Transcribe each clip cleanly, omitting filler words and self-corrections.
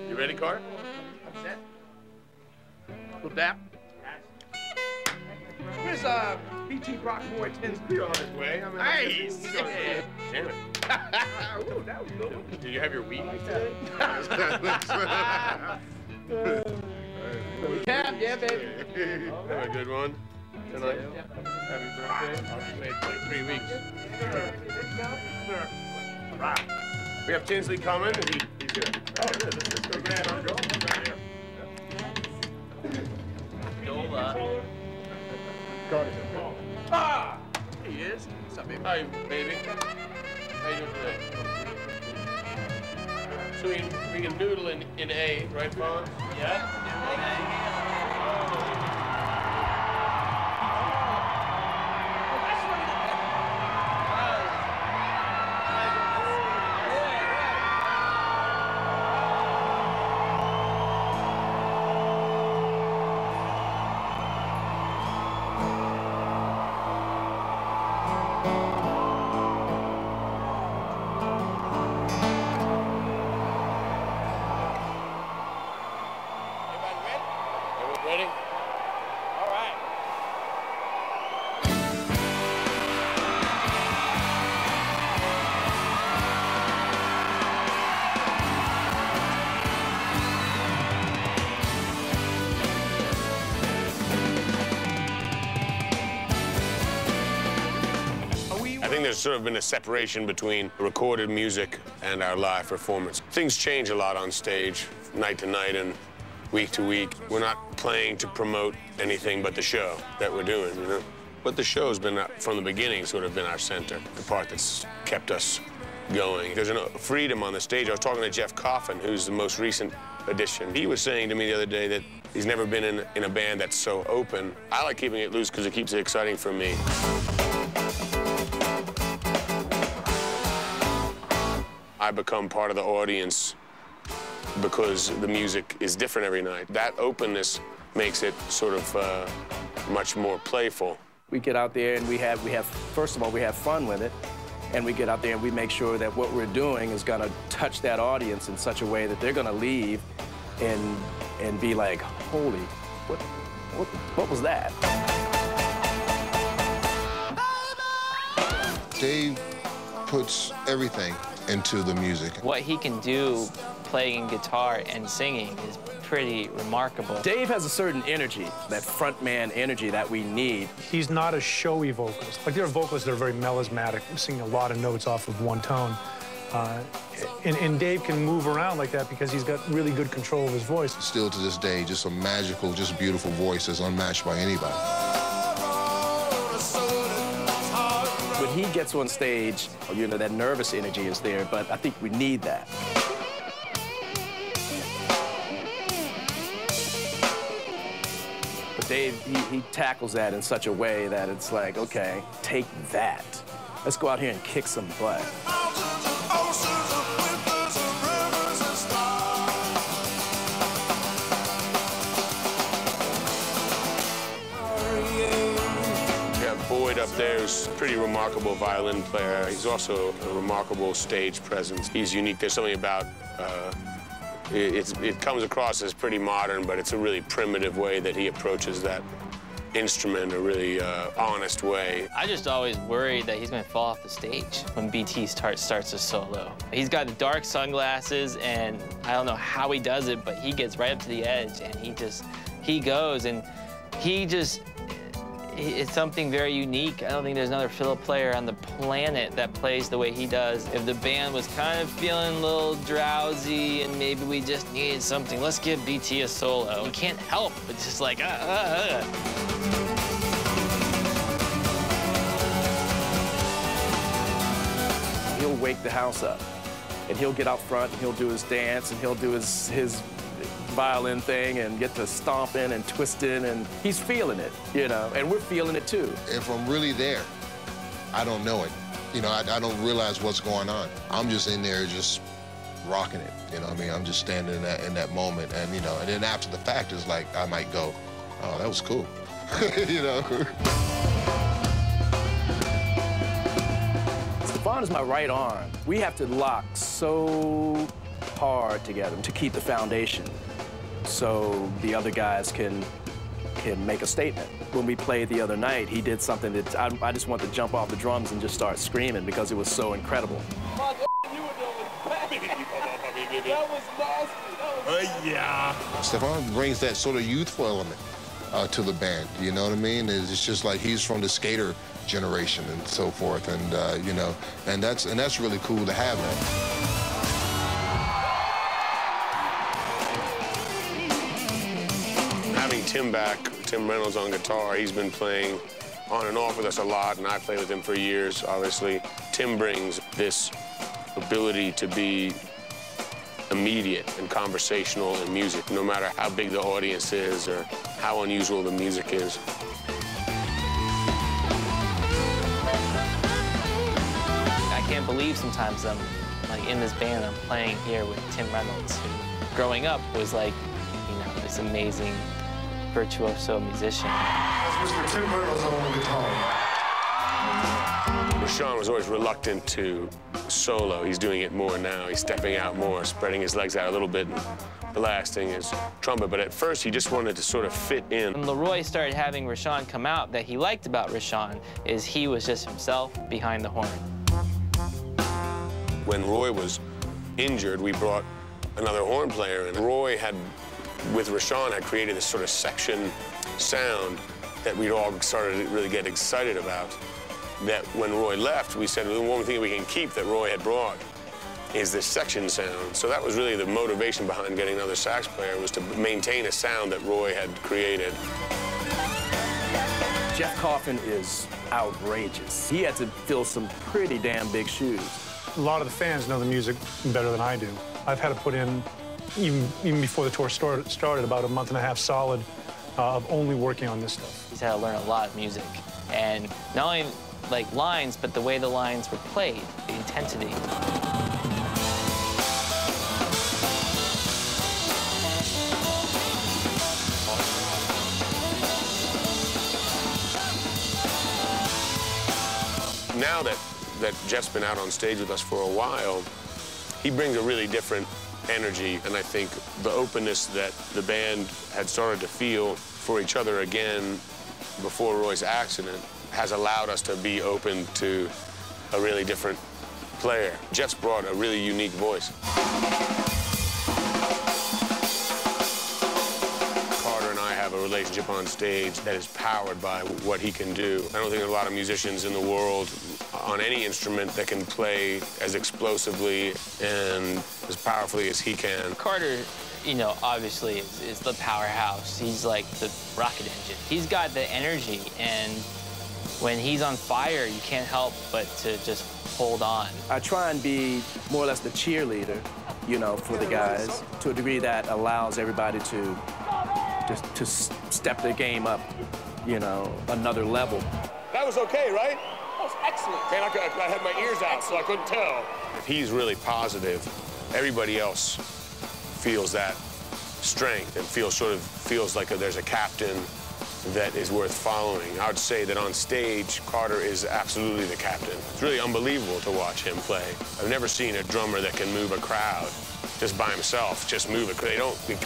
You ready, Carter? I'm set. Little dap. Where's BT Brockmore attends You're on his way. Nice. Damn it. Ooh, that was good. Did you have your weed today? Cap, yeah, baby. Have a good one tonight. Happy birthday. I'll be waiting like 3 weeks. We have Tinsley coming. He's here. Oh, yeah, let's go get our girl. Yola. Ah! He is. What's up, baby? Hi, baby. How you doing today? So we can noodle in A, right, Vaughn? Yeah. Ready? All right. I think there's sort of been a separation between recorded music and our live performance. Things change a lot on stage, night to night and week to week. We're not playing to promote anything but the show that we're doing, you know? But the show's been, from the beginning, sort of been our center, the part that's kept us going. There's a freedom on the stage. I was talking to Jeff Coffin, who's the most recent addition. He was saying to me the other day that he's never been in a band that's so open. I like keeping it loose because it keeps it exciting for me. I become part of the audience because the music is different every night. That openness makes it sort of much more playful. We get out there and we have first of all, we have fun with it, and we get out there and we make sure that what we're doing is gonna touch that audience in such a way that they're gonna leave and be like, holy, what was that? Dave puts everything into the music. What he can do playing guitar and singing is pretty remarkable. Dave has a certain energy, that frontman energy that we need. He's not a showy vocalist. Like, there are vocalists that are very melismatic, singing a lot of notes off of one tone. And Dave can move around like that because he's got really good control of his voice. Still to this day, just a magical, just beautiful voice that's unmatched by anybody. When he gets on stage, you know, that nervous energy is there, but I think we need that. But Dave, he tackles that in such a way that it's like, okay, take that. Let's go out here and kick some butt. Boyd up there is a pretty remarkable violin player. He's also a remarkable stage presence. He's unique. There's something about, it comes across as pretty modern, but it's a really primitive way that he approaches that instrument, a really honest way. I just always worried that he's going to fall off the stage when BT starts a solo. He's got the dark sunglasses, and I don't know how he does it, but he gets right up to the edge, and he goes, and it's something very unique. I don't think there's another fiddle player on the planet that plays the way he does. If the band was kind of feeling a little drowsy and maybe we just needed something, let's give BT a solo. You can't help but just like, He'll wake the house up, and he'll get out front, and he'll do his dance, and he'll do his violin thing and get to stomping and twisting, and he's feeling it, you know, and we're feeling it too. If I'm really there, I don't know it. You know, I don't realize what's going on. I'm just in there just rocking it, you know what I mean? I'm just standing in that moment, and, you know, and then after the fact, it's like, I might go, oh, that was cool, you know? Stefan is my right arm. We have to lock so hard together to keep the foundation so the other guys can make a statement. When we played the other night, he did something that I just wanted to jump off the drums and just start screaming because it was so incredible. That was nasty. Yeah. Stefan brings that sort of youthful element to the band, you know what I mean? It's just like he's from the skater generation and so forth, and you know, and that's really cool to have that. Having Tim back, Tim Reynolds on guitar, he's been playing on and off with us a lot, and I played with him for years, obviously. Tim brings this ability to be immediate and conversational in music, no matter how big the audience is or how unusual the music is. I can't believe sometimes I'm like in this band, I'm playing here with Tim Reynolds, who growing up was like, you know, this amazing virtuoso musician. That's Mr. Tim Reynolds on the guitar. Rashawn was always reluctant to solo. He's doing it more now. He's stepping out more, spreading his legs out a little bit, and blasting his trumpet. But at first, he just wanted to sort of fit in. When Leroy started having Rashawn come out, that he liked about Rashawn is he was just himself behind the horn. When Roy was injured, we brought another horn player, and Roy had, with Rashawn, had created this sort of section sound that we'd all started to really get excited about. That when Roy left, we said, well, the one thing we can keep that Roy had brought is this section sound. So that was really the motivation behind getting another sax player, was to maintain a sound that Roy had created. Jeff Coffin is outrageous. He had to fill some pretty damn big shoes. A lot of the fans know the music better than I do. I've had to put in, even before the tour started, about a month and a half solid of only working on this stuff. He's had to learn a lot of music, and not only like lines, but the way the lines were played, the intensity. Now that Jeff's been out on stage with us for a while, he brings a really different energy, and I think the openness that the band had started to feel for each other again before Roy's accident has allowed us to be open to a really different player. Jeff's brought a really unique voice. Carter and I have a relationship on stage that is powered by what he can do. I don't think there are a lot of musicians in the world on any instrument that can play as explosively and as powerfully as he can. Carter, you know, obviously is the powerhouse. He's like the rocket engine. He's got the energy, and when he's on fire, you can't help but to just hold on. I try and be more or less the cheerleader, you know, for the guys, to a degree that allows everybody to just step their game up, you know, another level. That was okay, right? That was excellent. Man, I had my ears out, so I couldn't tell. If he's really positive, everybody else feels that strength and feels like there's a captain that is worth following. I would say that on stage, Carter is absolutely the captain. It's really unbelievable to watch him play. I've never seen a drummer that can move a crowd just by himself, just move it.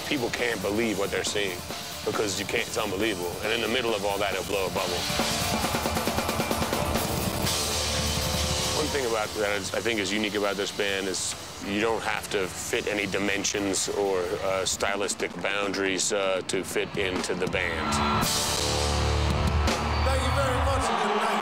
People can't believe what they're seeing because you can't, it's unbelievable. And in the middle of all that, he'll blow a bubble. One thing about that I think is unique about this band is you don't have to fit any dimensions or stylistic boundaries to fit into the band. Thank you very much and good night.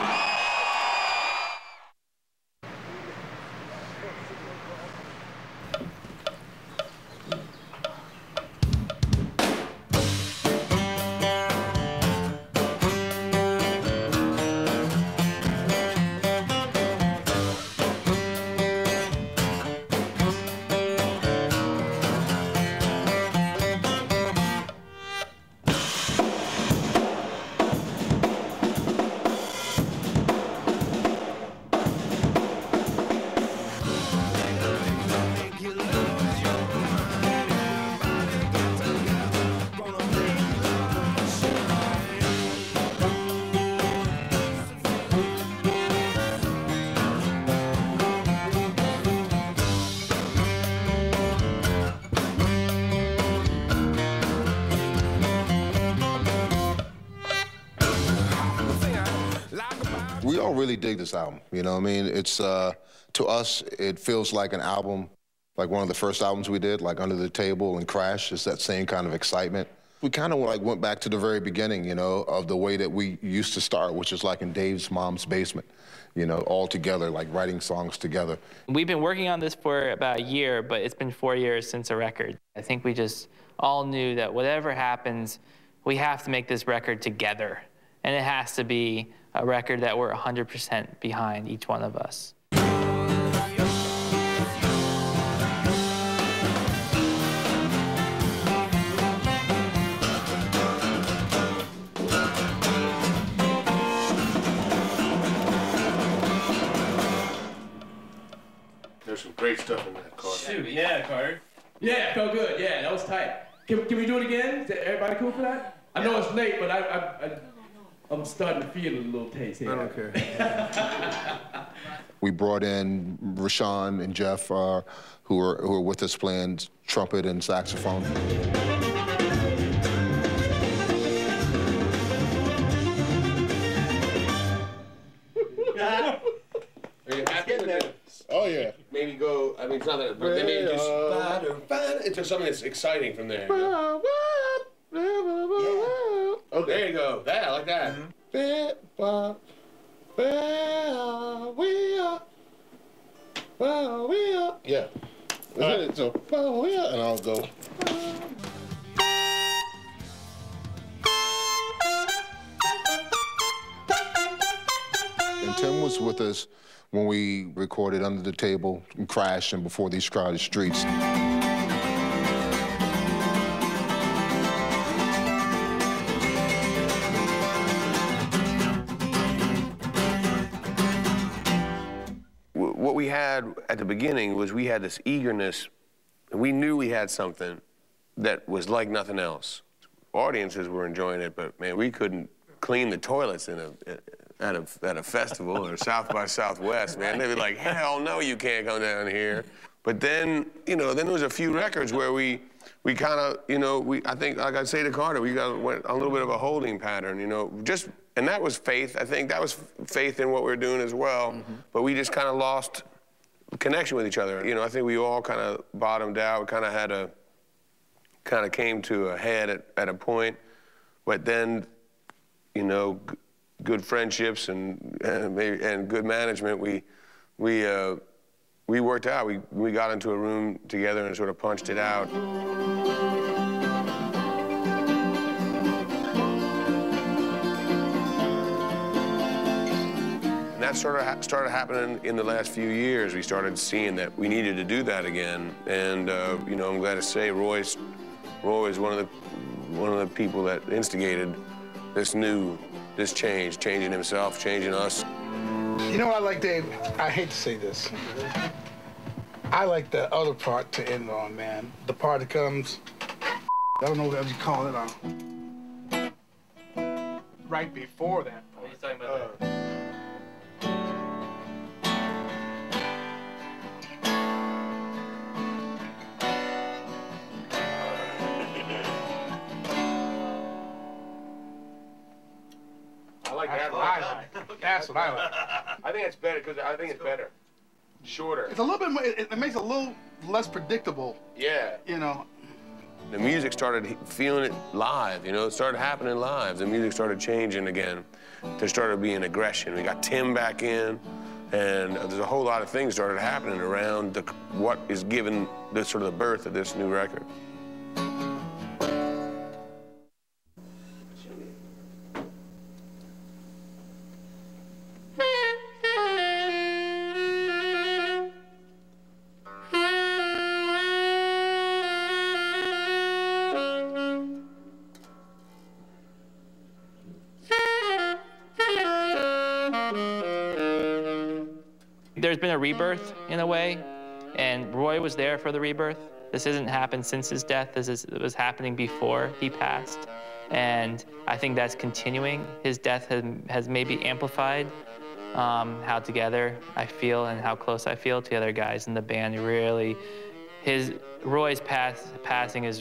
really dig this album. You know what I mean? It's, to us, it feels like an album, like one of the first albums we did, like Under the Table and Crash. It's that same kind of excitement. We kind of like went back to the very beginning, you know, of the way that we used to start, which is like in Dave's mom's basement, you know, all together, like writing songs together. We've been working on this for about a year, but it's been 4 years since a record. I think we just all knew that whatever happens, we have to make this record together. And it has to be a record that we're 100% behind, each one of us. There's some great stuff in that, Carter. Shoot, yeah, Carter. Yeah, it felt good. Yeah, that was tight. Can we do it again? Is everybody cool for that? I know it's late, but I'm starting to feel a little taste here. I don't care. We brought in Rashawn and Jeff, who were with us playing trumpet and saxophone. Are you happy with it? Oh, yeah. Maybe go, I mean, it's not that, but then maybe just into something that's exciting from there. Oh, there you go. That, I like that. Yeah. So, and I'll go. And Tim was with us when we recorded Under the Table and Crash and Before These Crowded Streets. What we had at the beginning was we had this eagerness. We knew we had something that was like nothing else. Audiences were enjoying it, but man, we couldn't clean the toilets at a festival or South by Southwest, man. They'd be like, hell no, you can't come down here. But then, you know, then there was a few records where we kind of, you know, I think, like I say to Carter, we went a little bit of a holding pattern, you know, and that was faith. I think that was faith in what we were doing as well. Mm-hmm. But we just kind of lost connection with each other. You know, I think we all kind of bottomed out. We kind of came to a head at a point. But then, you know, good friendships and good management, we worked out. We got into a room together and sort of punched it out. And that started happening in the last few years. We started seeing that we needed to do that again. And you know, I'm glad to say Roy is one of the people that instigated this change, changing himself, changing us. You know what I like, Dave? I hate to say this. I like the other part to end on, man. The part that comes, I don't know what you call it, right before that. What are you talking about there? I like that. That's what I like. I think it's better because I think it's better. Shorter. It's a little bit more, it makes it a little less predictable. Yeah. You know. The music started feeling it live, you know, it started happening live. The music started changing again. There started being aggression. We got Tim back in, and there's a whole lot of things started happening around what is given the sort of the birth of this new record. There's been a rebirth in a way, and Roy was there for the rebirth. This hasn't happened since his death. It was happening before he passed, and I think that's continuing. His death has maybe amplified how together I feel and how close I feel to the other guys in the band. Roy's passing is